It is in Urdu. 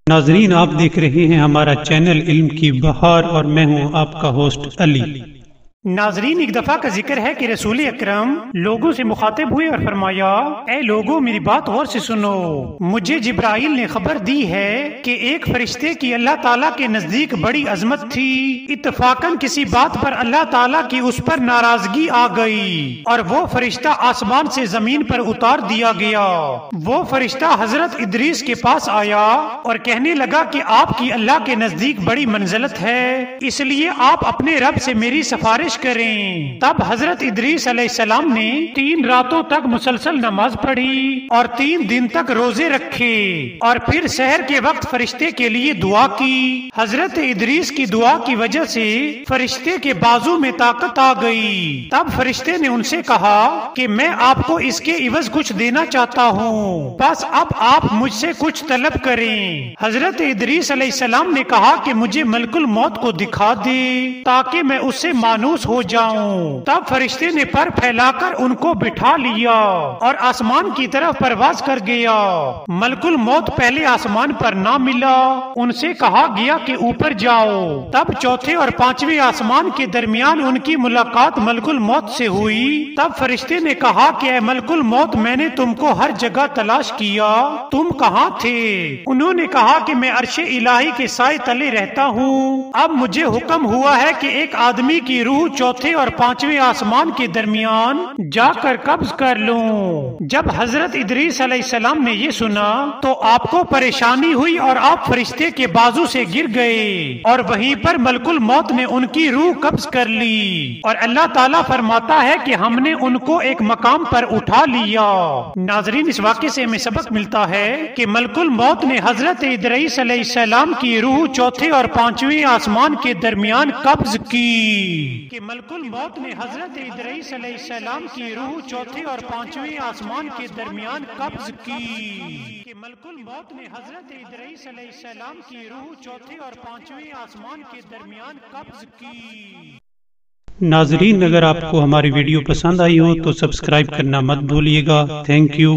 ناظرین، آپ دیکھ رہے ہیں ہمارا چینل علم کی بہار اور میں ہوں آپ کا ہوسٹ علی۔ ناظرین، ایک دفعہ کا ذکر ہے کہ رسول اکرم لوگوں سے مخاطب ہوئے اور فرمایا، اے لوگوں میری بات غور سے سنو، مجھے جبرائیل نے خبر دی ہے کہ ایک فرشتے کی اللہ تعالیٰ کے نزدیک بڑی عظمت تھی۔ اتفاقاً کسی بات پر اللہ تعالیٰ کی اس پر ناراضگی آ گئی اور وہ فرشتہ آسمان سے زمین پر اتار دیا گیا۔ وہ فرشتہ حضرت ادریس کے پاس آیا اور کہنے لگا کہ آپ کی اللہ کے نزدیک بڑی منزلت ہے، اس لیے آپ اپنے رب سے میری سفارش کریں۔ تب حضرت ادریس علیہ السلام نے 3 راتوں تک مسلسل نماز پڑھی اور 3 دن تک روزے رکھے اور پھر سحر کے وقت فرشتے کے لیے دعا کی۔ حضرت ادریس کی دعا کی وجہ سے فرشتے کے بازو میں طاقت آ گئی۔ تب فرشتے نے ان سے کہا کہ میں آپ کو اس کے عوض کچھ دینا چاہتا ہوں، بس اب آپ مجھ سے کچھ طلب کریں۔ حضرت ادریس علیہ السلام نے کہا کہ مجھے ملک الموت کو دکھا دے تاکہ میں اس سے مانوس ہو جاؤں۔ تب فرشتے نے پر پھیلا کر ان کو بٹھا لیا اور آسمان کی طرف پرواز کر گیا۔ ملک الموت پہلے آسمان پر نہ ملا، ان سے کہا گیا کہ اوپر جاؤ۔ تب چوتھے اور 5ویں آسمان کے درمیان ان کی ملاقات ملک الموت سے ہوئی۔ تب فرشتے نے کہا کہ اے ملک الموت، میں نے تم کو ہر جگہ تلاش کیا، تم کہاں تھے؟ انہوں نے کہا کہ میں عرش الہی کے سائے تلے رہتا ہوں۔ اب مجھے حکم ہوا ہے کہ ایک آدمی کی روح چوتھے اور 5ویں آسمان کے درمیان جا کر قبض کر لوں۔ جب حضرت ادریس علیہ السلام نے یہ سنا تو آپ کو پریشانی ہوئی اور آپ فرشتے کے بازو سے گر گئے اور وہیں پر ملک الموت نے ان کی روح قبض کر لی، اور اللہ تعالیٰ فرماتا ہے کہ ہم نے ان کو ایک مقام پر اٹھا لیا۔ ناظرین، اس واقعے سے ہمیں سبق ملتا ہے کہ ملک الموت نے حضرت ادریس علیہ السلام کی روح چوتھے اور 5ویں آسمان کے درمیان قبض کی۔ کہ ملک الموت نے حضرت ادریس علیہ السلام کی روح چوتھے اور 5ویں آسمان کے درمیان قبض کی۔ کہ ملک الموت نے حضرت ادریس علیہ السلام کی روح چوتھے اور 5ویں آسمان کے درمیان قبض کی۔ ناظرین، اگر آپ کو ہماری ویڈیو پسند آئی ہو تو سبسکرائب کرنا مت بھولیے گا۔ Thank you.